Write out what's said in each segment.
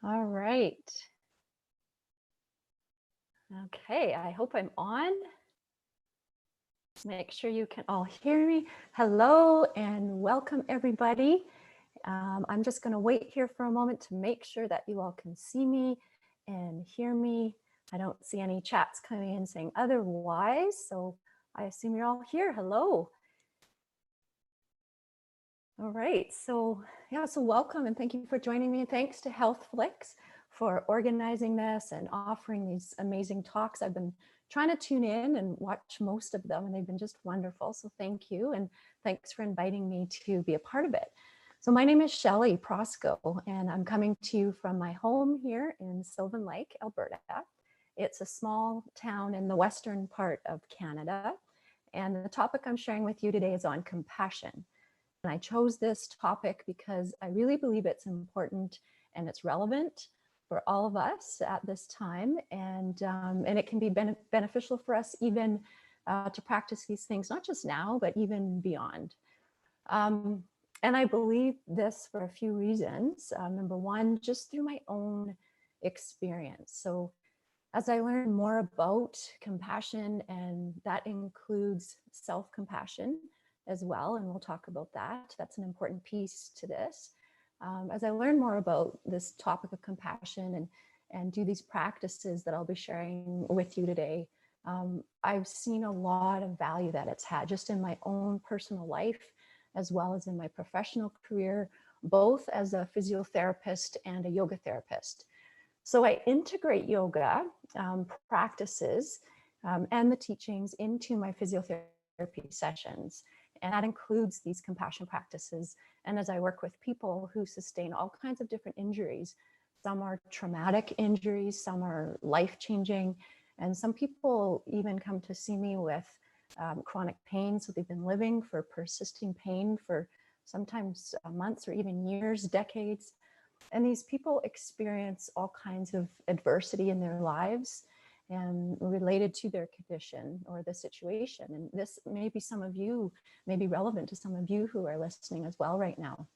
All right. Okay, I hope I'm on. Make sure you can all hear me. Hello and welcome everybody. I'm just going to wait here for a moment to make sure that you all can see me and hear me. I don't see any chats coming in saying otherwise, so I assume you're all here. Hello. All right, so welcome and thank you for joining me. Thanks to HealthFlix for organizing this and offering these amazing talks. I've been trying to tune in and watch most of them, and they've been just wonderful. So thank you, and thanks for inviting me to be a part of it. So my name is Shelly Prosko, and I'm coming to you from my home here in Sylvan Lake, Alberta. It's a small town in the western part of Canada, and the topic I'm sharing with you today is on compassion. And I chose this topic because I really believe it's important and it's relevant for all of us at this time. And it can be beneficial for us even to practice these things, not just now, but even beyond. And I believe this for a few reasons. Number one, just through my own experience. So as I learn more about compassion, and that includes self-compassion as well, and we'll talk about that. That's an important piece to this. As I learn more about this topic of compassion and do these practices that I'll be sharing with you today, I've seen a lot of value that it's had just in my own personal life, as well as in my professional career, both as a physiotherapist and a yoga therapist. So I integrate yoga practices and the teachings into my physiotherapy sessions. And that includes these compassion practices. And as I work with people who sustain all kinds of different injuries, some are traumatic injuries, some are life-changing, and some people even come to see me with chronic pain. So they've been living for persisting pain for sometimes months or even years, decades. And these people experience all kinds of adversity in their lives and related to their condition or the situation. And this may be some of you, may be relevant to some of you who are listening as well right now.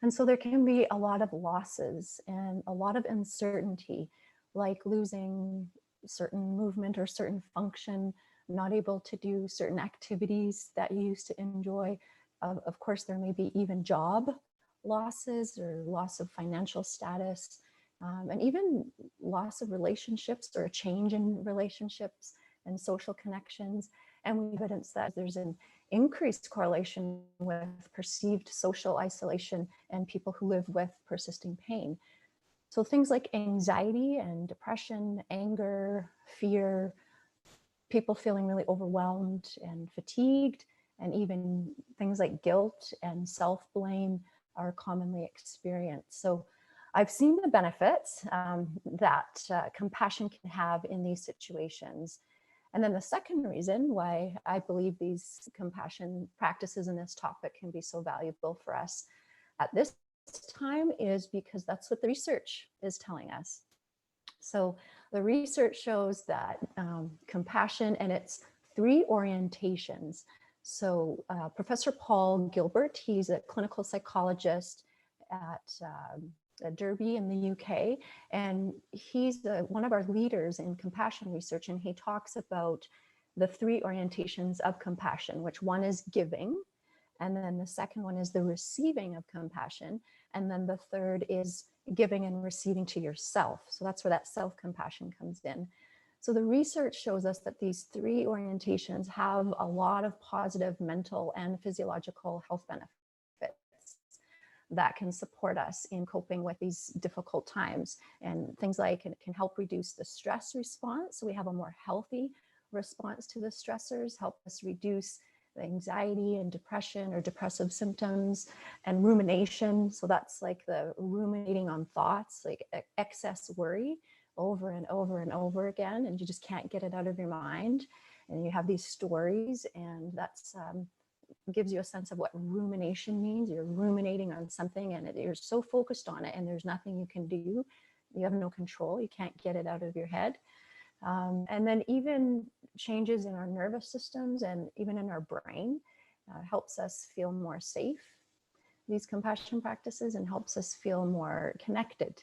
And so there can be a lot of losses and a lot of uncertainty, like losing certain movement or certain function, not able to do certain activities that you used to enjoy. Of course, there may be even job losses or loss of financial status, and even loss of relationships or a change in relationships and social connections. And we evidence that there's an increased correlation with perceived social isolation and people who live with persisting pain. So things like anxiety and depression, anger, fear, people feeling really overwhelmed and fatigued, and even things like guilt and self-blame are commonly experienced. So I've seen the benefits that compassion can have in these situations. And then the second reason why I believe these compassion practices in this topic can be so valuable for us at this time is because that's what the research is telling us. So the research shows that compassion and its three orientations. So Professor Paul Gilbert, he's a clinical psychologist at Derby in the UK, and he's one of our leaders in compassion research, and he talks about the three orientations of compassion, which one is giving, and then the second one is the receiving of compassion, and then the third is giving and receiving to yourself. So that's where that self-compassion comes in. So the research shows us that these three orientations have a lot of positive mental and physiological health benefits that can support us in coping with these difficult times. And things like it can help reduce the stress response. So we have a more healthy response to the stressors, help us reduce the anxiety and depression or depressive symptoms, and rumination. So that's like the ruminating on thoughts, like excess worry over and over and over again, and you just can't get it out of your mind. And you have these stories, and that's gives you a sense of what rumination means. You're ruminating on something and you're so focused on it and there's nothing you can do. You have no control. You can't get it out of your head. And then even changes in our nervous systems and even in our brain helps us feel more safe. these compassion practices and helps us feel more connected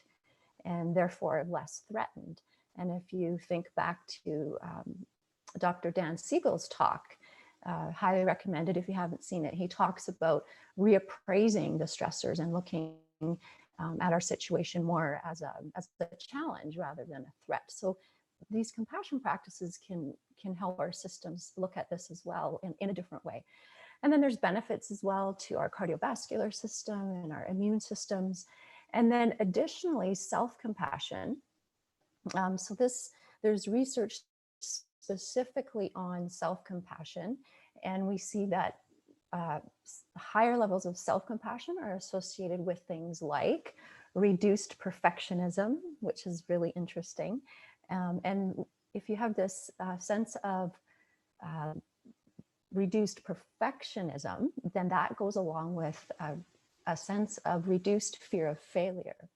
and therefore less threatened. And if you think back to Dr. Dan Siegel's talk, highly recommended if you haven't seen it. He talks about reappraising the stressors and looking at our situation more as a challenge rather than a threat. So these compassion practices can help our systems look at this as well in a different way. And then there's benefits as well to our cardiovascular system and our immune systems. And then additionally, self-compassion. So there's research specifically on self-compassion, and we see that higher levels of self-compassion are associated with things like reduced perfectionism, which is really interesting. And if you have this sense of reduced perfectionism, then that goes along with a sense of reduced fear of failure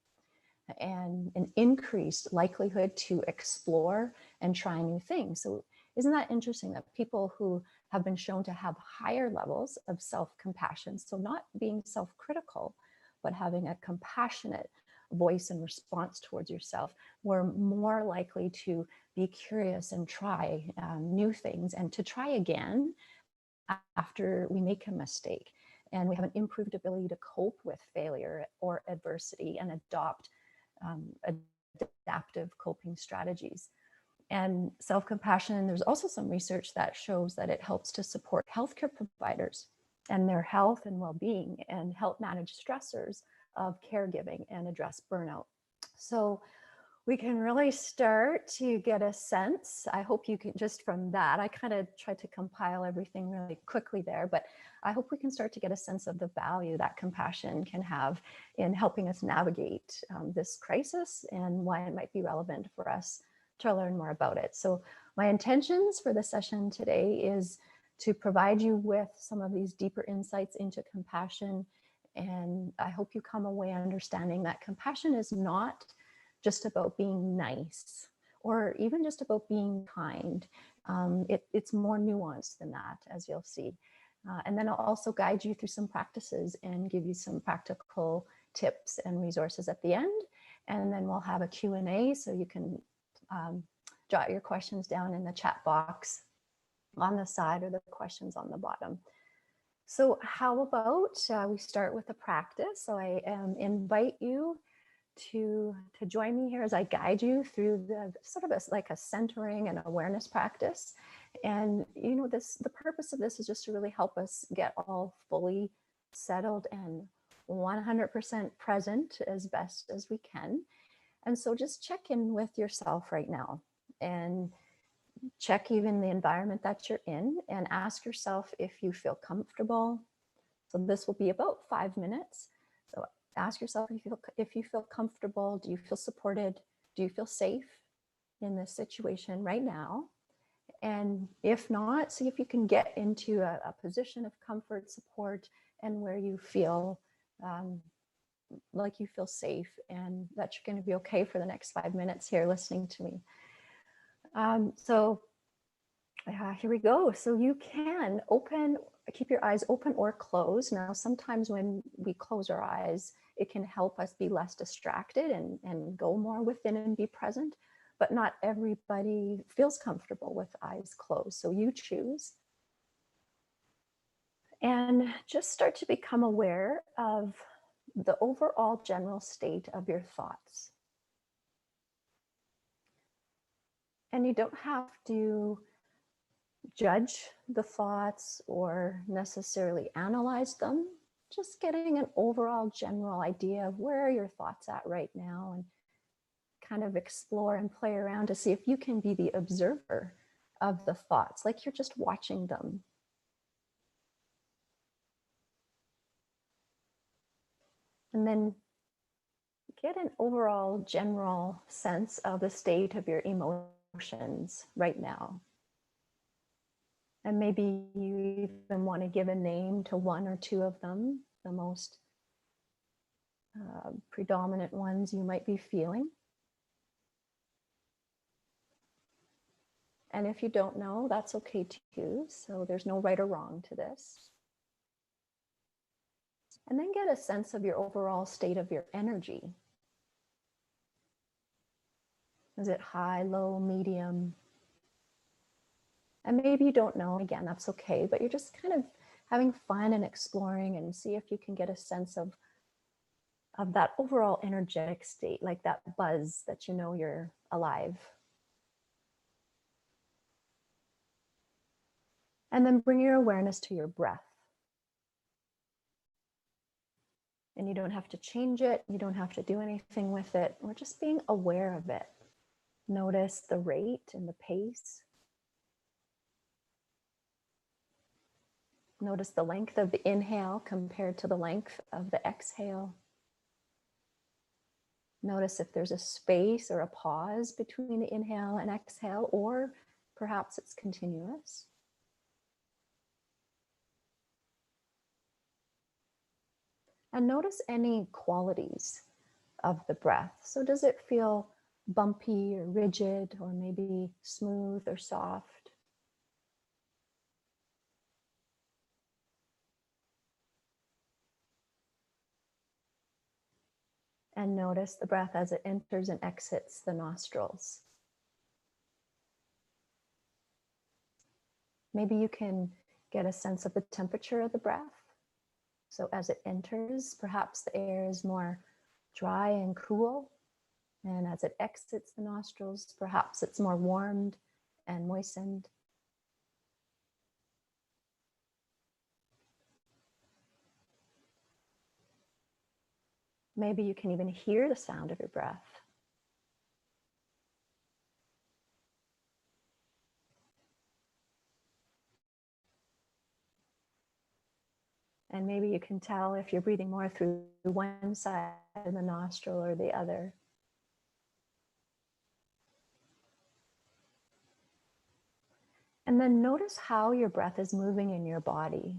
and an increased likelihood to explore and try new things. So isn't that interesting that people who have been shown to have higher levels of self-compassion, so not being self-critical, but having a compassionate voice and response towards yourself, were more likely to be curious and try new things and to try again after we make a mistake. And we have an improved ability to cope with failure or adversity and adopt adaptive coping strategies. And self-compassion, there's also some research that shows that it helps to support healthcare providers and their health and well-being and help manage stressors of caregiving and address burnout. So we can really start to get a sense. I hope you can, just from that, I kind of tried to compile everything really quickly there, but I hope we can start to get a sense of the value that compassion can have in helping us navigate this crisis and why it might be relevant for us to learn more about it. So my intentions for the session today is to provide you with some of these deeper insights into compassion. And I hope you come away understanding that compassion is not just about being nice or even just about being kind. It's more nuanced than that, as you'll see. And then I'll also guide you through some practices and give you some practical tips and resources at the end. And then we'll have a Q&A, so you can jot your questions down in the chat box on the side or the questions on the bottom. So how about we start with a practice? So I invite you to join me here as I guide you through the sort of like a centering and awareness practice. And you know, the purpose of this is just to really help us get all fully settled and 100% present as best as we can. And so just check in with yourself right now and check even the environment that you're in and ask yourself if you feel comfortable. So this will be about 5 minutes. So ask yourself if you feel comfortable. Do you feel supported? Do you feel safe in this situation right now? And if not, see if you can get into a position of comfort, support, and where you feel like you feel safe and that you're going to be okay for the next 5 minutes here listening to me. Here we go. So you can keep your eyes open or closed. Now, sometimes when we close our eyes, it can help us be less distracted and go more within and be present, but not everybody feels comfortable with eyes closed. So you choose. And just start to become aware of the overall general state of your thoughts. And you don't have to judge the thoughts or necessarily analyze them, just getting an overall general idea of where are your thoughts at right now, and kind of explore and play around to see if you can be the observer of the thoughts, like you're just watching them. And then get an overall general sense of the state of your emotions right now. And maybe you even want to give a name to one or two of them, the most predominant ones you might be feeling. And if you don't know, that's okay too. So there's no right or wrong to this. And then get a sense of your overall state of your energy. Is it high, low, medium? And maybe you don't know, again, that's okay, but you're just kind of having fun and exploring, and see if you can get a sense of that overall energetic state, like that buzz that you know you're alive. And then bring your awareness to your breath. And you don't have to change it. You don't have to do anything with it. We're just being aware of it. Notice the rate and the pace. Notice the length of the inhale compared to the length of the exhale. Notice if there's a space or a pause between the inhale and exhale, or perhaps it's continuous. And notice any qualities of the breath. So does it feel bumpy or rigid, or maybe smooth or soft? And notice the breath as it enters and exits the nostrils. Maybe you can get a sense of the temperature of the breath. So as it enters, perhaps the air is more dry and cool. And as it exits the nostrils, perhaps it's more warmed and moistened. Maybe you can even hear the sound of your breath. And maybe you can tell if you're breathing more through one side of the nostril or the other. And then notice how your breath is moving in your body.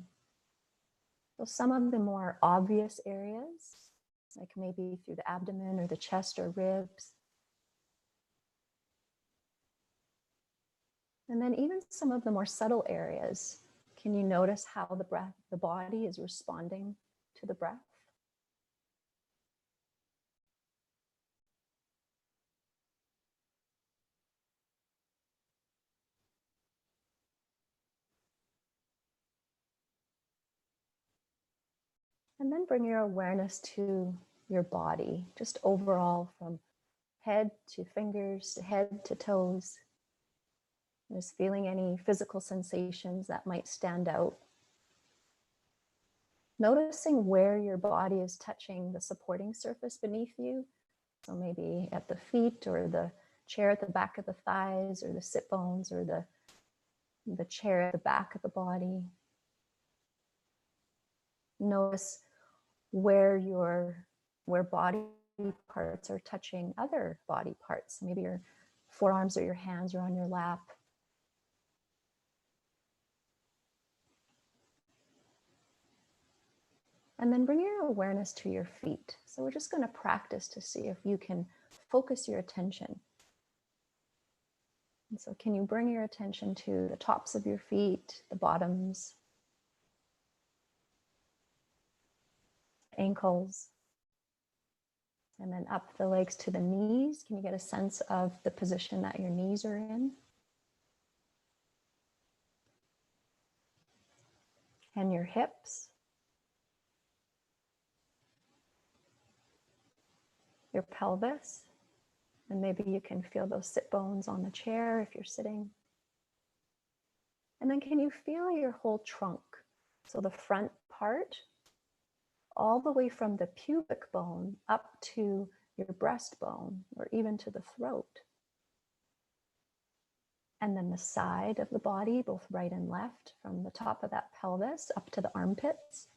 So some of the more obvious areas, like maybe through the abdomen or the chest or ribs. And then even some of the more subtle areas. Can you notice how the body is responding to the breath? And then bring your awareness to your body, just overall from head to fingers, head to toes. Just feeling any physical sensations that might stand out. Noticing where your body is touching the supporting surface beneath you. So maybe at the feet, or the chair at the back of the thighs, or the sit bones, or the chair at the back of the body. Notice where body parts are touching other body parts. Maybe your forearms or your hands are on your lap. And then bring your awareness to your feet. So we're just going to practice to see if you can focus your attention. And so can you bring your attention to the tops of your feet, the bottoms, ankles, and then up the legs to the knees? Can you get a sense of the position that your knees are in? And your hips, your pelvis, and maybe you can feel those sit bones on the chair if you're sitting. And then can you feel your whole trunk? So the front part, all the way from the pubic bone up to your breastbone, or even to the throat. And then the side of the body, both right and left, from the top of that pelvis up to the armpits.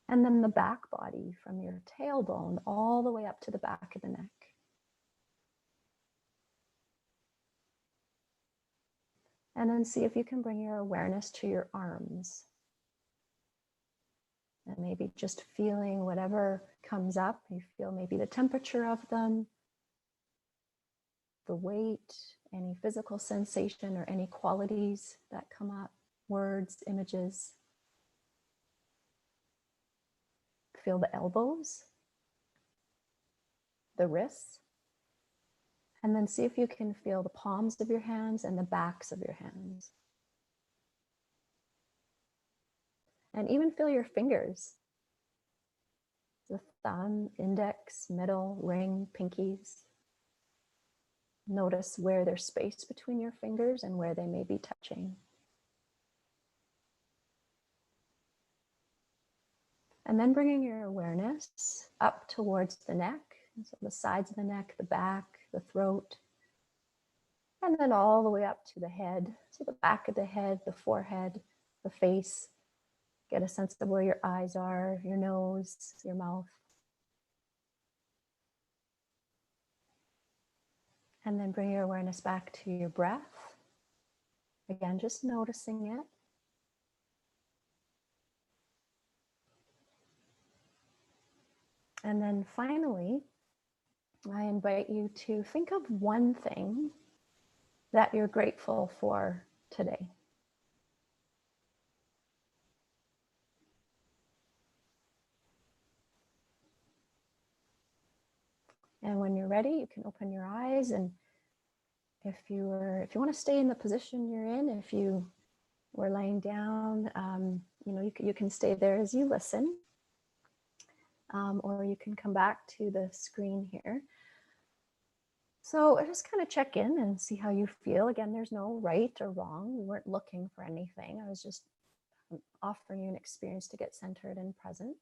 And then the back body from your tailbone all the way up to the back of the neck. And then see if you can bring your awareness to your arms. And maybe just feeling whatever comes up. You feel maybe the temperature of them, the weight, any physical sensation or any qualities that come up, words, images. feel the elbows, the wrists, and then see if you can feel the palms of your hands and the backs of your hands. And even feel your fingers, the thumb, index, middle, ring, pinkies. Notice where there's space between your fingers and where they may be touching. And then bringing your awareness up towards the neck, so the sides of the neck, the back, the throat, and then all the way up to the head. So the back of the head, the forehead, the face. Get a sense of where your eyes are, your nose, your mouth. And then bring your awareness back to your breath. Again, just noticing it. And then finally, I invite you to think of one thing that you're grateful for today. And when you're ready, you can open your eyes. And if you want to stay in the position you're in, if you were laying down, you can stay there as you listen, or you can come back to the screen here. So just kind of check in and see how you feel. Again, there's no right or wrong. We weren't looking for anything. I was just offering you an experience to get centered and present.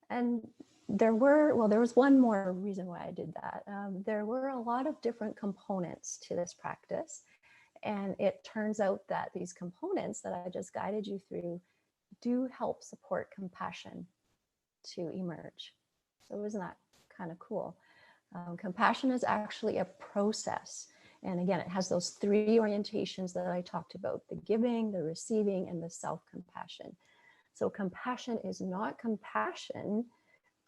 And there was one more reason why I did that. There were a lot of different components to this practice. And it turns out that these components that I just guided you through do help support compassion to emerge. So isn't that kind of cool? Compassion is actually a process. And again, it has those three orientations that I talked about: the giving, the receiving, and the self-compassion. So compassion is not compassion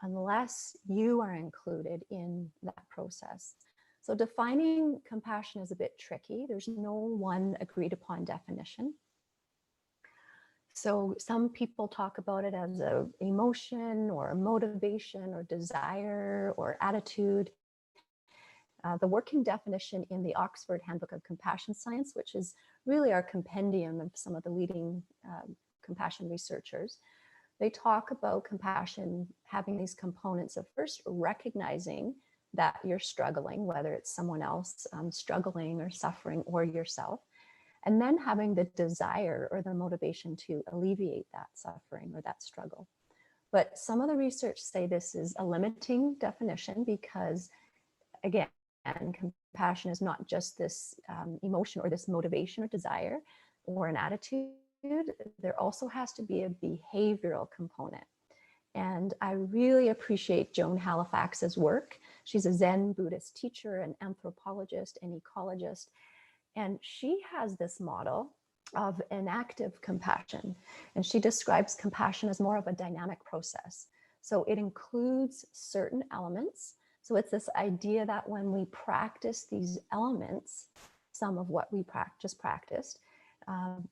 unless you are included in that process. So defining compassion is a bit tricky. There's no one agreed upon definition. So some people talk about it as an emotion or motivation or desire or attitude. The working definition in the Oxford Handbook of Compassion Science, which is really our compendium of some of the leading compassion researchers, they talk about compassion having these components of first recognizing that you're struggling, whether it's someone else struggling or suffering or yourself, and then having the desire or the motivation to alleviate that suffering or that struggle. But some of the research say this is a limiting definition because, again, compassion is not just this emotion or this motivation or desire or an attitude. There also has to be a behavioral component. And I really appreciate Joan Halifax's work. She's a Zen Buddhist teacher, an anthropologist, an ecologist. And she has this model of an active compassion. And she describes compassion as more of a dynamic process. So it includes certain elements. So it's this idea that when we practice these elements, some of what we just practiced,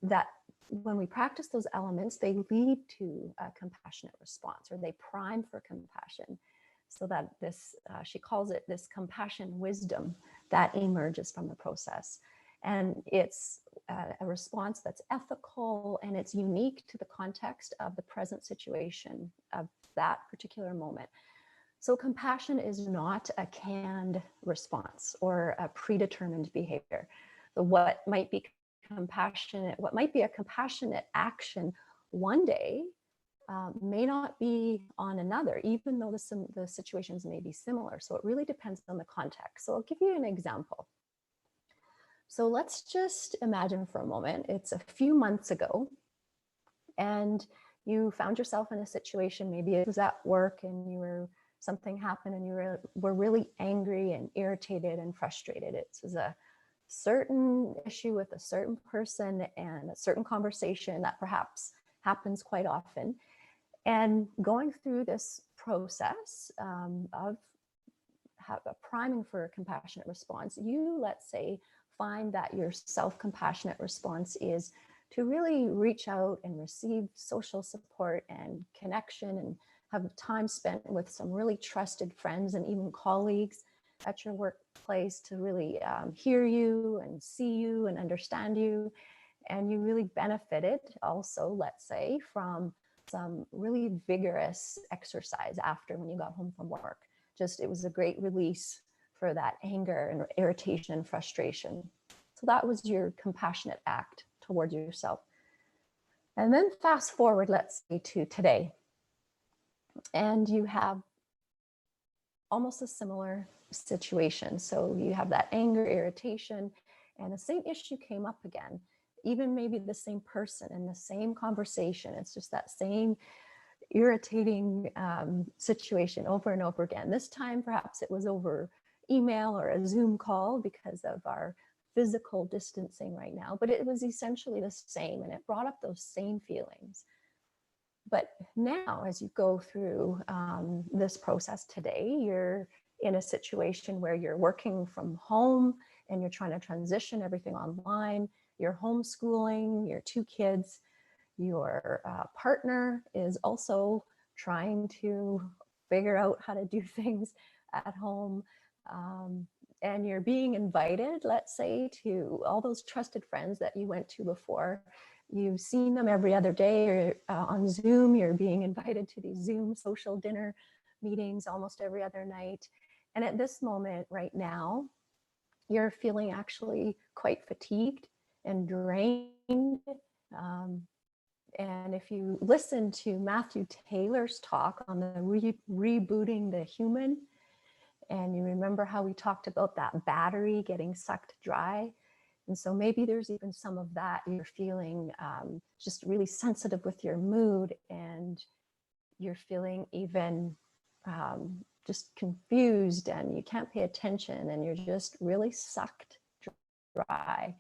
that when we practice those elements, they lead to a compassionate response, or they prime for compassion. So that this, she calls it this compassion wisdom that emerges from the process. And it's a response that's ethical and it's unique to the context of the present situation of that particular moment. So compassion is not a canned response or a predetermined behavior. So what might be a compassionate action one day may not be on another, even though the situations may be similar. So it really depends on the context. So I'll give you an example. So let's just imagine for a moment, it's a few months ago, and you found yourself in a situation, maybe it was at work and something happened and you were really angry and irritated and frustrated. It was a certain issue with a certain person and a certain conversation that perhaps happens quite often. And going through this process of priming for a compassionate response, you, let's say, find that your self-compassionate response is to really reach out and receive social support and connection and have time spent with some really trusted friends and even colleagues at your workplace to really hear you and see you and understand you. And you really benefited also, let's say, from some really vigorous exercise after when you got home from work. Just, it was a great release for that anger and irritation and frustration. So that was your compassionate act towards yourself. And then fast forward, let's say, to today. And you have almost a similar situation. So you have that anger, irritation, and the same issue came up again. Even maybe the same person in the same conversation. It's just that same irritating situation over and over again. This time, perhaps it was over email or a Zoom call because of our physical distancing right now, but it was essentially the same, and it brought up those same feelings. But now, as you go through this process today, you're in a situation where you're working from home and you're trying to transition everything online. You're homeschooling your 2 kids. Your partner is also trying to figure out how to do things at home. And you're being invited, let's say, to all those trusted friends that you went to before. You've seen them every other day or on Zoom. You're being invited to these Zoom social dinner meetings almost every other night. And at this moment right now, you're feeling actually quite fatigued and drained. And if you listen to Matthew Taylor's talk on the rebooting the human, and you remember how we talked about that battery getting sucked dry, and so maybe there's even some of that. You're feeling just really sensitive with your mood, and you're feeling even just confused, and you can't pay attention, and you're just really sucked dry.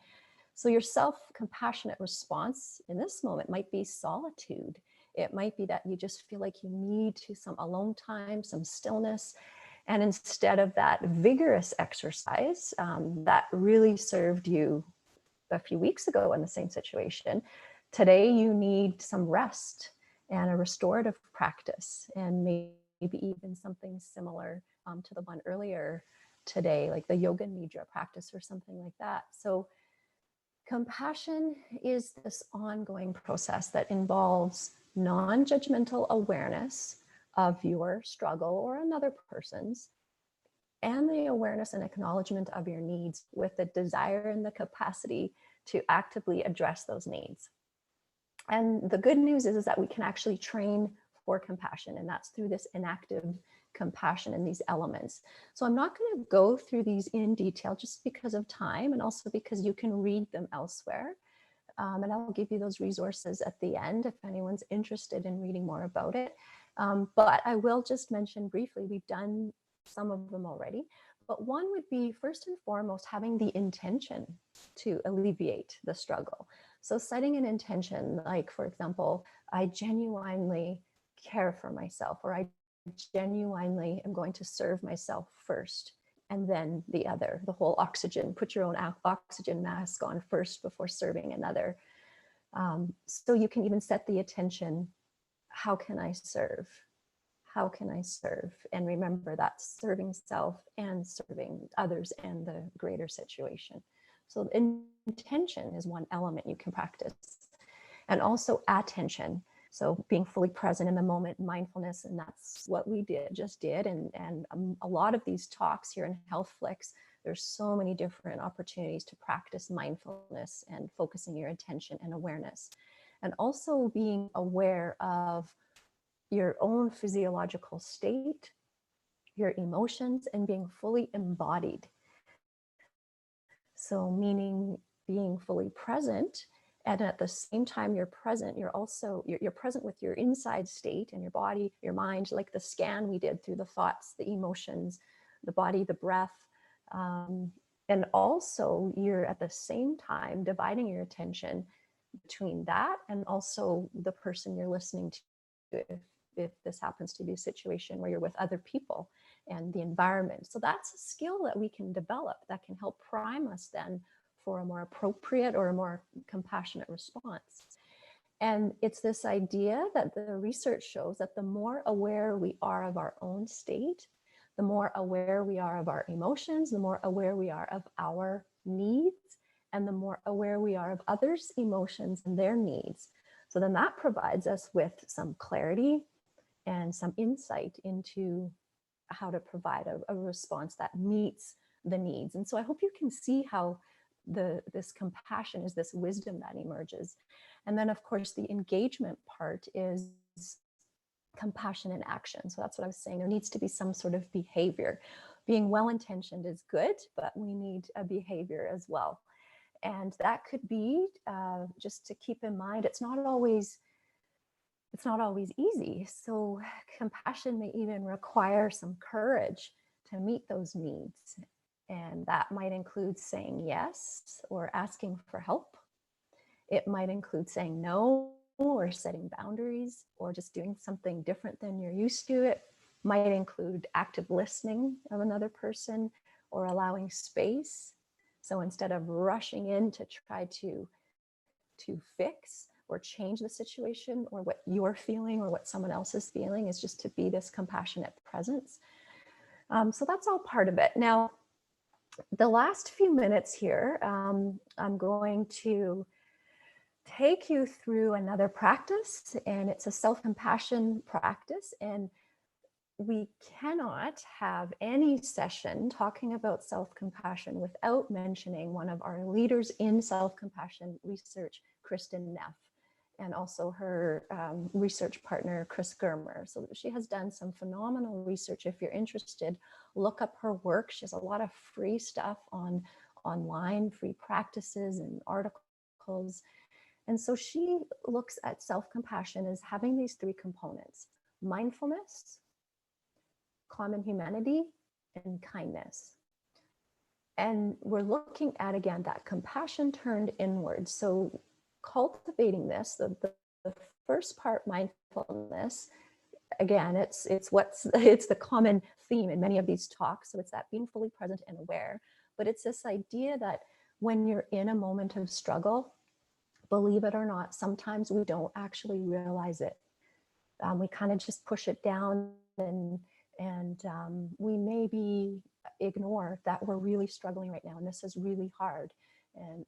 So your self-compassionate response in this moment might be solitude. It might be that you just feel like you need some alone time, some stillness. And instead of that vigorous exercise that really served you a few weeks ago in the same situation, today you need some rest and a restorative practice, and maybe even something similar to the one earlier today, like the yoga nidra practice or something like that. So compassion is this ongoing process that involves non-judgmental awareness of your struggle or another person's, and the awareness and acknowledgement of your needs with the desire and the capacity to actively address those needs. And the good news is that we can actually train for compassion, and that's through this inactive compassion and these elements. So I'm not going to go through these in detail just because of time, and also because you can read them elsewhere. And I'll give you those resources at the end if anyone's interested in reading more about it. But I will just mention briefly, we've done some of them already, but one would be first and foremost having the intention to alleviate the struggle. So setting an intention, like for example, I genuinely care for myself, or I genuinely am going to serve myself first, and then the other, the whole oxygen, put your own oxygen mask on first before serving another. So you can even set the attention, how can I serve? How can I serve? And remember that serving self and serving others and the greater situation. So intention is one element you can practice. And also attention. So being fully present in the moment, mindfulness, and that's what we just did. And a lot of these talks here in HealthFlix, there's so many different opportunities to practice mindfulness and focusing your attention and awareness. And also being aware of your own physiological state, your emotions, and being fully embodied. So meaning being fully present, and at the same time you're present, you're present with your inside state and your body, your mind, like the scan we did through the thoughts, the emotions, the body, the breath. And also you're at the same time dividing your attention between that and also the person you're listening to, if this happens to be a situation where you're with other people and the environment. So that's a skill that we can develop that can help prime us then for a more appropriate or a more compassionate response. And it's this idea that the research shows that the more aware we are of our own state, the more aware we are of our emotions, the more aware we are of our needs, and the more aware we are of others' emotions and their needs. So then that provides us with some clarity and some insight into how to provide a response that meets the needs. And so I hope you can see how this compassion is this wisdom that emerges. And then of course the engagement part is compassion in action. So that's what I was saying. There needs to be some sort of behavior. Being well-intentioned is good, but we need a behavior as well. And that could be just to keep in mind, it's not always easy. So compassion may even require some courage to meet those needs. And that might include saying yes or asking for help. It might include saying no or setting boundaries or just doing something different than you're used to. It might include active listening of another person or allowing space. So instead of rushing in to try to fix or change the situation or what you're feeling or what someone else is feeling, is just to be this compassionate presence. So that's all part of it. Now, the last few minutes here, I'm going to take you through another practice, and it's a self-compassion practice. And we cannot have any session talking about self-compassion without mentioning one of our leaders in self-compassion research, Kristin Neff, and also her research partner, Chris Germer. So she has done some phenomenal research. If you're interested, look up her work. She has a lot of free stuff online, free practices and articles. And so she looks at self-compassion as having these three components: mindfulness, common humanity, and kindness. And we're looking at, again, that compassion turned inward. So cultivating this, the first part, mindfulness, again, it's the common theme in many of these talks. So it's that being fully present and aware. But it's this idea that when you're in a moment of struggle, believe it or not, sometimes we don't actually realize it. We kind of just push it down, and we maybe ignore that we're really struggling right now, and this is really hard.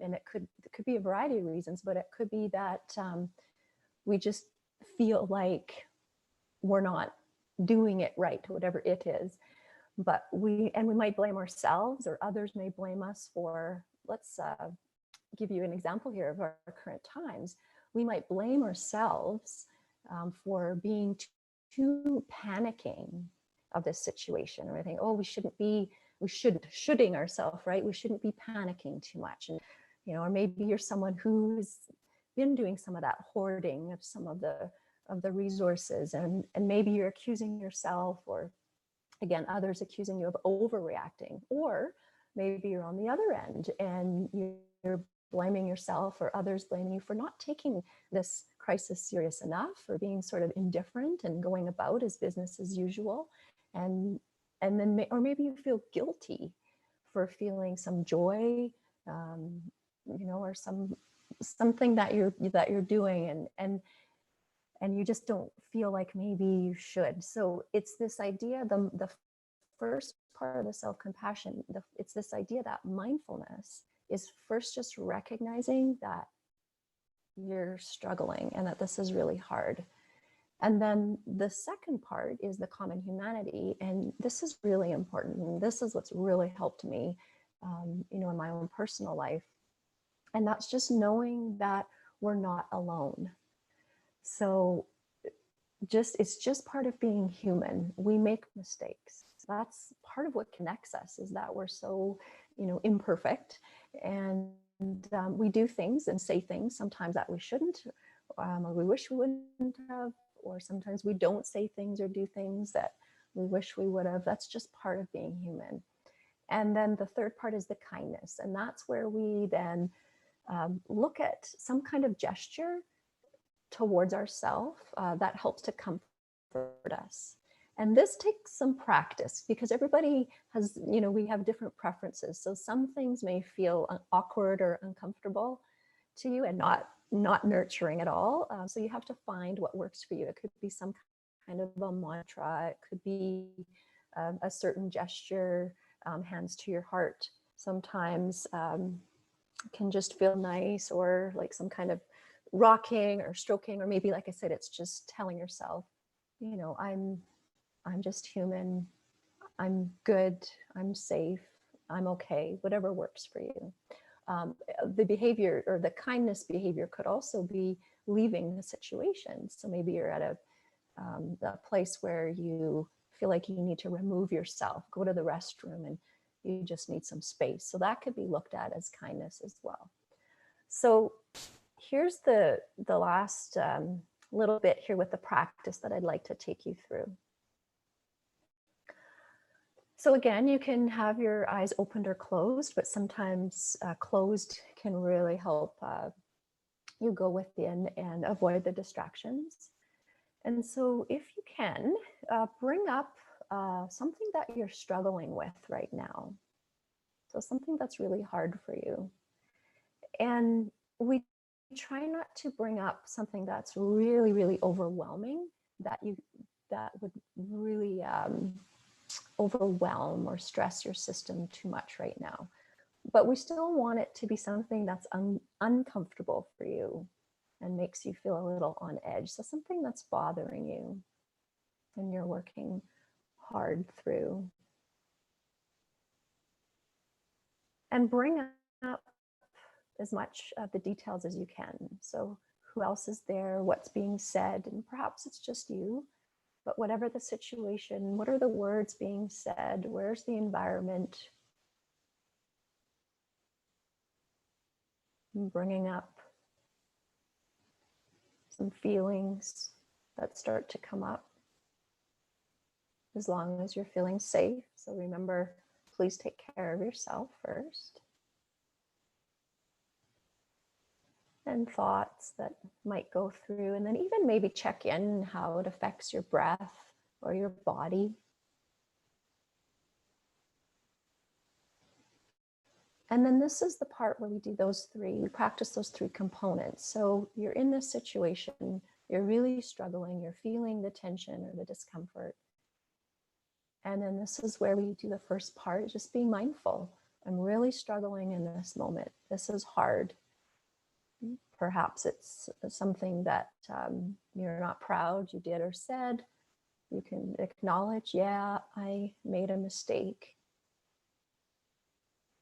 And it could be a variety of reasons, but it could be that we just feel like we're not doing it right, whatever it is. But we might blame ourselves, or others may blame us for, let's give you an example here of our current times. We might blame ourselves for being too panicking of this situation, or I think, oh, we shoulding ourselves, right? We shouldn't be panicking too much. And, or maybe you're someone who's been doing some of that hoarding of some of the resources, and maybe you're accusing yourself, or again, others accusing you of overreacting, or maybe you're on the other end and you're blaming yourself or others blaming you for not taking this crisis serious enough, or being sort of indifferent and going about as business as usual. And then, or maybe you feel guilty for feeling some joy, or something that you're doing, and you just don't feel like maybe you should. So it's this idea, the first part of the self-compassion, it's this idea that mindfulness is first just recognizing that you're struggling and that this is really hard. And then the second part is the common humanity. And this is really important. And this is what's really helped me, in my own personal life. And that's just knowing that we're not alone. So it's just part of being human. We make mistakes. That's part of what connects us, is that we're so, imperfect. And we do things and say things sometimes that we shouldn't, or we wish we wouldn't have, or sometimes we don't say things or do things that we wish we would have. That's just part of being human. And then the third part is the kindness. And that's where we then look at some kind of gesture towards ourselves that helps to comfort us. And this takes some practice, because everybody has, we have different preferences. So some things may feel awkward or uncomfortable to you, and not not nurturing at all. So you have to find what works for you. It could be some kind of a mantra. It could be a certain gesture, hands to your heart. Sometimes can just feel nice, or like some kind of rocking or stroking, or maybe, like I said, it's just telling yourself, you know, I'm just human. I'm good. I'm safe. I'm okay. Whatever works for you. The behavior or the kindness behavior could also be leaving the situation. So maybe you're at a place where you feel like you need to remove yourself, go to the restroom, and you just need some space. So that could be looked at as kindness as well. So here's the last little bit here with the practice that I'd like to take you through. So again, you can have your eyes opened or closed, but sometimes closed can really help you go within and avoid the distractions. And so if you can, bring up something that you're struggling with right now. So something that's really hard for you. And we try not to bring up something that's really, really overwhelming, that would really overwhelm or stress your system too much right now. But we still want it to be something that's uncomfortable for you and makes you feel a little on edge. So something that's bothering you and you're working hard through. And bring up as much of the details as you can. So who else is there, what's being said, and perhaps it's just you, but whatever the situation, what are the words being said? Where's the environment? And bringing up some feelings that start to come up, as long as you're feeling safe. So remember, please take care of yourself first. And thoughts that might go through, and then even maybe check in how it affects your breath or your body. And then this is the part where we do we practice those three components. So you're in this situation, you're really struggling, you're feeling the tension or the discomfort. And then this is where we do the first part, just being mindful. I'm really struggling in this moment. This is hard. Perhaps it's something that you're not proud you did or said. You can acknowledge, yeah, I made a mistake.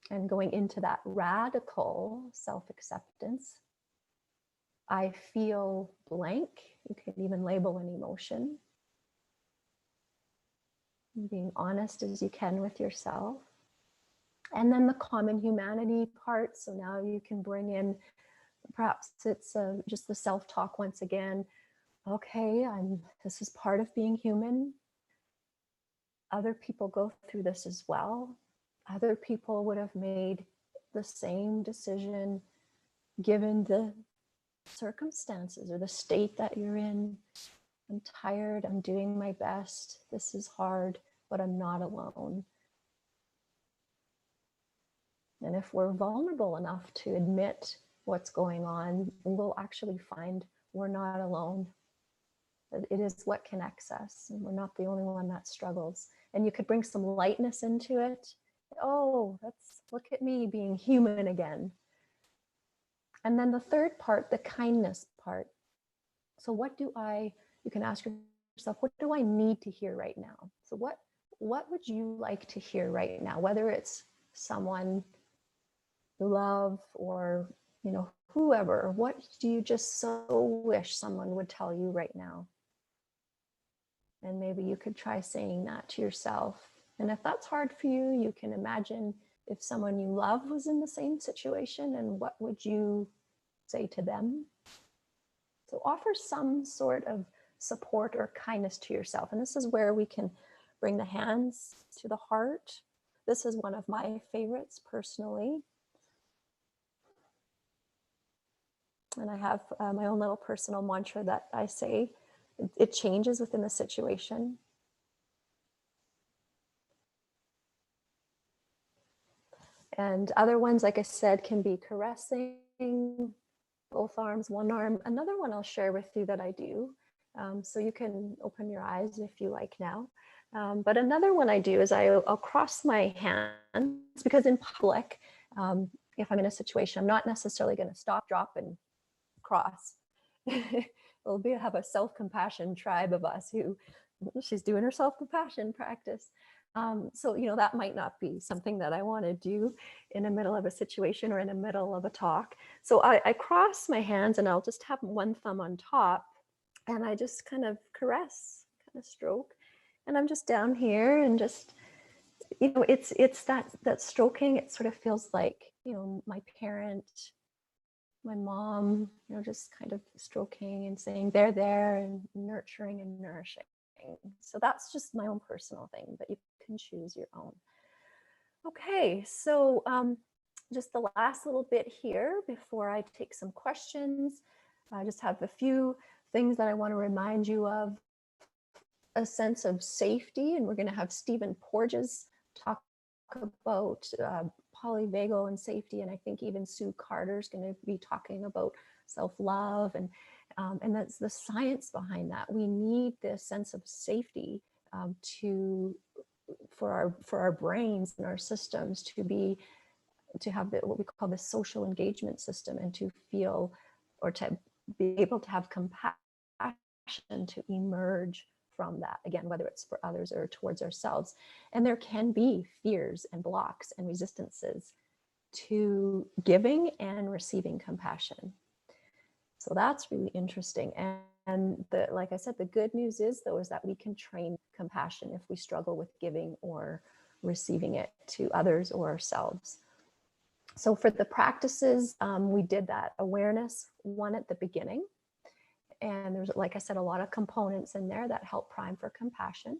And going into that radical self-acceptance, I feel blank. You can even label an emotion. Being honest as you can with yourself. And then the common humanity part. So now you can bring in, perhaps it's just the self-talk once again. Okay, this is part of being human. Other people go through this as well. Other people would have made the same decision given the circumstances or the state that you're in. I'm tired, I'm doing my best. This is hard, but I'm not alone. And if we're vulnerable enough to admit what's going on, we'll actually find we're not alone. It is what connects us, and we're not the only one that struggles. And you could bring some lightness into it. Oh, look at me being human again. And then the third part, the kindness part. So you can ask yourself, what do I need to hear right now? So what would you like to hear right now? Whether it's someone you love or, whoever, what do you just so wish someone would tell you right now? And maybe you could try saying that to yourself. And if that's hard for you, you can imagine if someone you love was in the same situation, and what would you say to them? So offer some sort of support or kindness to yourself. And this is where we can bring the hands to the heart. This is one of my favorites personally. And I have my own little personal mantra that I say. It changes within the situation. And other ones, like I said, can be caressing, both arms, one arm. Another one I'll share with you that I do. So you can open your eyes if you like now. But another one I do is I'll cross my hands, because in public, if I'm in a situation, I'm not necessarily going to stop, drop, and cross. We'll have a self-compassion tribe of us who, she's doing her self-compassion practice. So, that might not be something that I want to do in the middle of a situation or in the middle of a talk. So I cross my hands and I'll just have one thumb on top and I just kind of caress, kind of stroke. And I'm just down here and just, it's that stroking. It sort of feels like, my parent, my mom, just kind of stroking and saying they're there and nurturing and nourishing. So that's just my own personal thing, but you can choose your own. Okay, so just the last little bit here before I take some questions. I just have a few things that I want to remind you of. A sense of safety, and we're going to have Stephen Porges talk about polyvagal and safety, and I think even Sue Carter is going to be talking about self-love, and that's the science behind that. We need this sense of safety for our brains and our systems to have what we call the social engagement system, and to feel or to be able to have compassion to emerge from that, again, whether it's for others or towards ourselves. And there can be fears and blocks and resistances to giving and receiving compassion. So that's really interesting. And like I said, the good news is, though, is that we can train compassion if we struggle with giving or receiving it to others or ourselves. So for the practices, we did that awareness one at the beginning. And there's, like I said, a lot of components in there that help prime for compassion.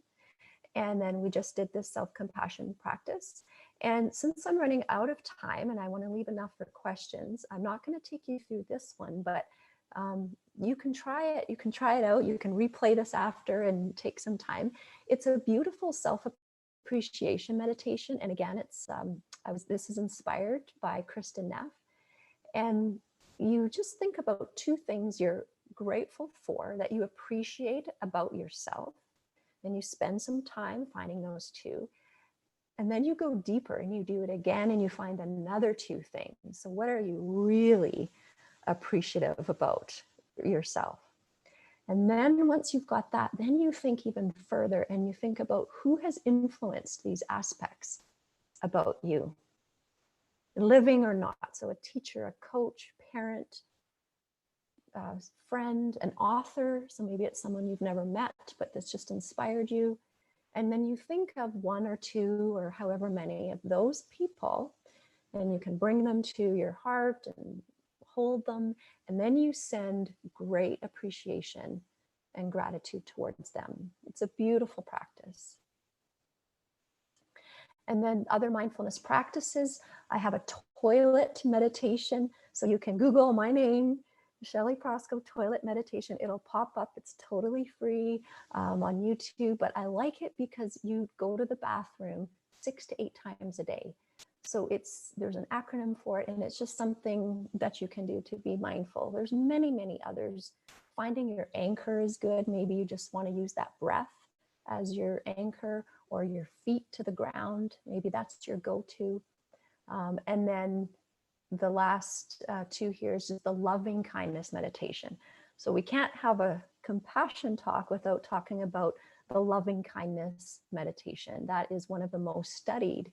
And then we just did this self-compassion practice. And since I'm running out of time and I want to leave enough for questions, I'm not going to take you through this one, but you can try it. You can try it out. You can replay this after and take some time. It's a beautiful self-appreciation meditation. And again, this is inspired by Kristin Neff. And you just think about two things you're grateful for, that you appreciate about yourself, and you spend some time finding those two. And then you go deeper and you do it again and you find another two things. So what are you really appreciative about yourself? And then once you've got that, then you think even further and you think about who has influenced these aspects about you, living or not. So a teacher, a coach, parent, friend, an author. So maybe it's someone you've never met, but that's just inspired you. And then you think of one or two or however many of those people, and you can bring them to your heart and hold them. And then you send great appreciation and gratitude towards them. It's a beautiful practice. And then other mindfulness practices, I have a toilet meditation. So you can Google my name, Shelly Prosko toilet meditation. It'll pop up. It's totally free on YouTube, but I like it because you go to the bathroom 6 to 8 times a day. So there's an acronym for it, and it's just something that you can do to be mindful. There's many, many others. Finding your anchor is good. Maybe you just want to use that breath as your anchor, or your feet to the ground. Maybe that's your go-to. And then the last two here is just the loving kindness meditation. So we can't have a compassion talk without talking about the loving kindness meditation. That is one of the most studied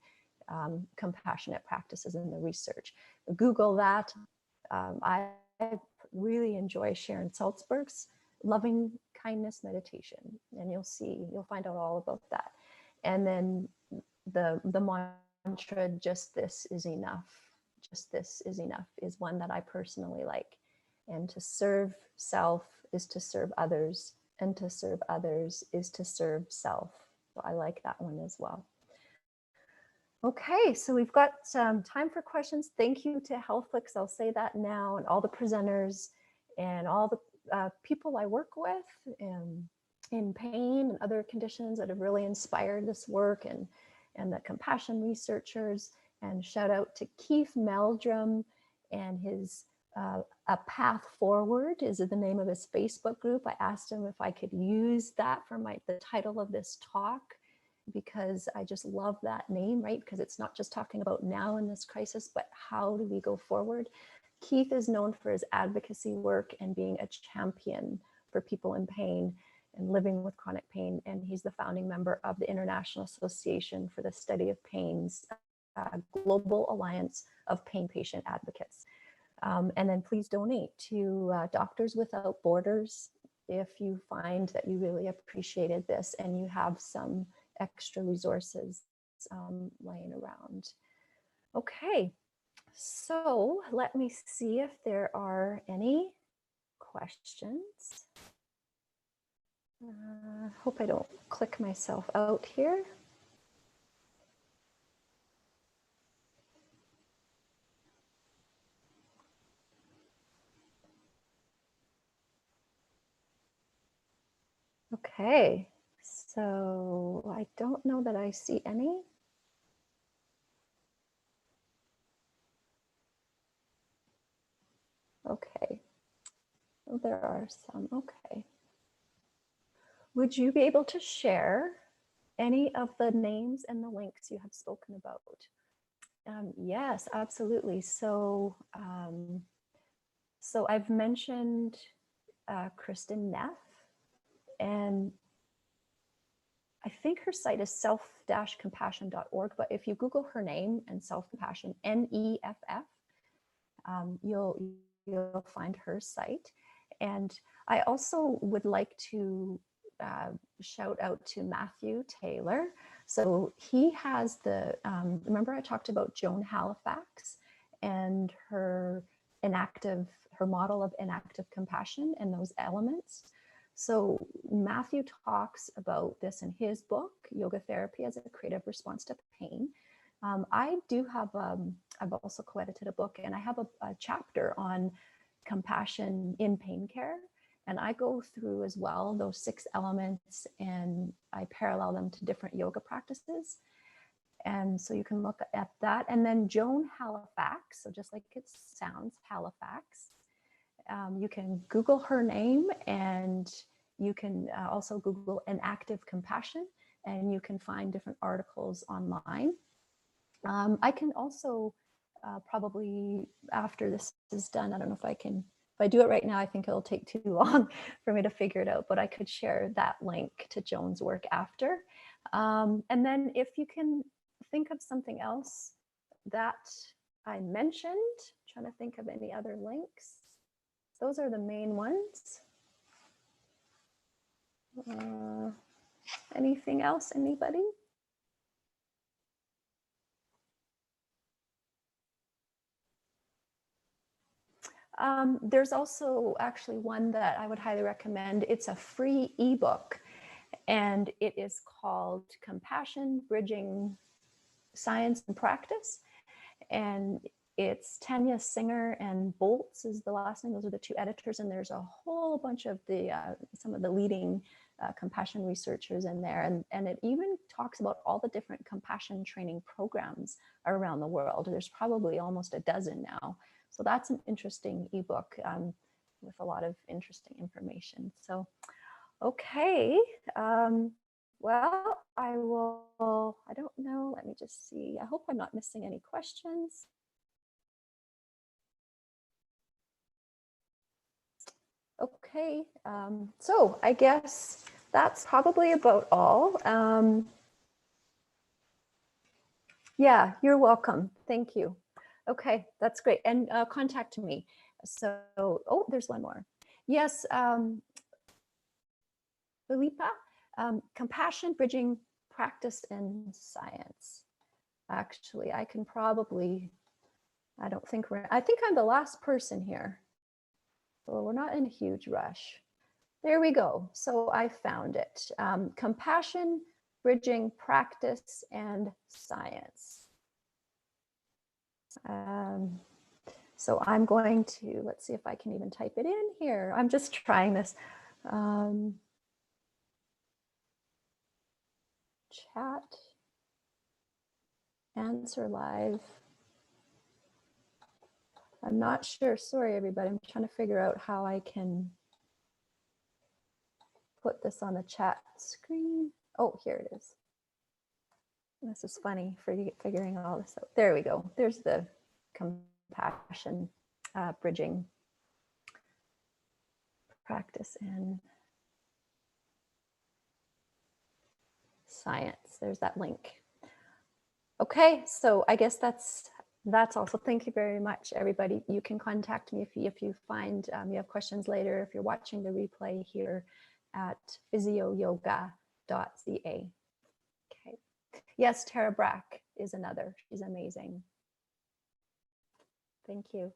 compassionate practices in the research. Google that. I really enjoy Sharon Salzberg's loving kindness meditation, and you'll find out all about that. And then the mantra, just this is enough. Just this is enough is one that I personally like. And to serve self is to serve others, and to serve others is to serve self. So I like that one as well. Okay, so we've got some time for questions. Thank you to HealthFlix, I'll say that now, and all the presenters and all the people I work with in pain and other conditions that have really inspired this work, and the compassion researchers. And shout out to Keith Meldrum and his A Path Forward is the name of his Facebook group. I asked him if I could use that for the title of this talk, because I just love that name, right? Because it's not just talking about now in this crisis, but how do we go forward? Keith is known for his advocacy work and being a champion for people in pain and living with chronic pain. And he's the founding member of the International Association for the Study of Pain's Global Alliance of Pain Patient Advocates. And then please donate to Doctors Without Borders if you find that you really appreciated this and you have some extra resources laying around. Okay, so let me see if there are any questions. Hope I don't click myself out here. Okay, so I don't know that I see any. Okay, well, there are some. Okay. Would you be able to share any of the names and the links you have spoken about? Yes, absolutely. So, so I've mentioned Kristin Neff, and I think her site is self-compassion.org, but if you Google her name and self-compassion, Neff, you'll find her site. And I also would like to shout out to Matthew Taylor. So he has the, remember I talked about Joan Halifax and her model of inactive compassion and those elements. So Matthew talks about this in his book, Yoga Therapy as a Creative Response to Pain. I do have, I've also co-edited a book, and I have a chapter on compassion in pain care. And I go through as well those 6 elements, and I parallel them to different yoga practices. And so you can look at that. And then Joan Halifax, so just like it sounds, Halifax, you can Google her name, and you can also Google inactive compassion, and you can find different articles online. I can also probably, after this is done, I don't know if I can, if I do it right now, I think it'll take too long for me to figure it out, but I could share that link to Joan's work after. And then if you can think of something else that I mentioned, trying to think of any other links. Those are the main ones. Anything else, anybody? There's also actually one that I would highly recommend. It's a free ebook, and it is called Compassion Bridging Science and Practice. And it's Tanya Singer and Boltz is the last name. Those are the 2 editors, and there's a whole bunch of the some of the leading compassion researchers in there. And it even talks about all the different compassion training programs around the world. There's probably almost a dozen now. So that's an interesting ebook with a lot of interesting information. So, okay. Well, I don't know, let me just see. I hope I'm not missing any questions. Okay, so I guess that's probably about all. Yeah, you're welcome. Thank you. Okay, that's great. And contact me. So, oh, there's one more. Yes, Felipa, compassion bridging practice and science. Actually, I can probably, I think I'm the last person here. So we're not in a huge rush. There we go. So I found it. Compassion bridging practice and science. So I'm going to, let's see if I can even type it in here. I'm just trying this. Chat, answer live. I'm not sure. Sorry, everybody. I'm trying to figure out how I can put this on the chat screen. Oh, here it is. This is funny for figuring all this out. There we go. There's the compassion bridging practice in science. There's that link. Okay, so I guess that's also. Thank you very much, everybody. You can contact me if you find you have questions later, if you're watching the replay here at physioyoga.ca. Okay. Yes, Tara Brack is another. She's amazing. Thank you.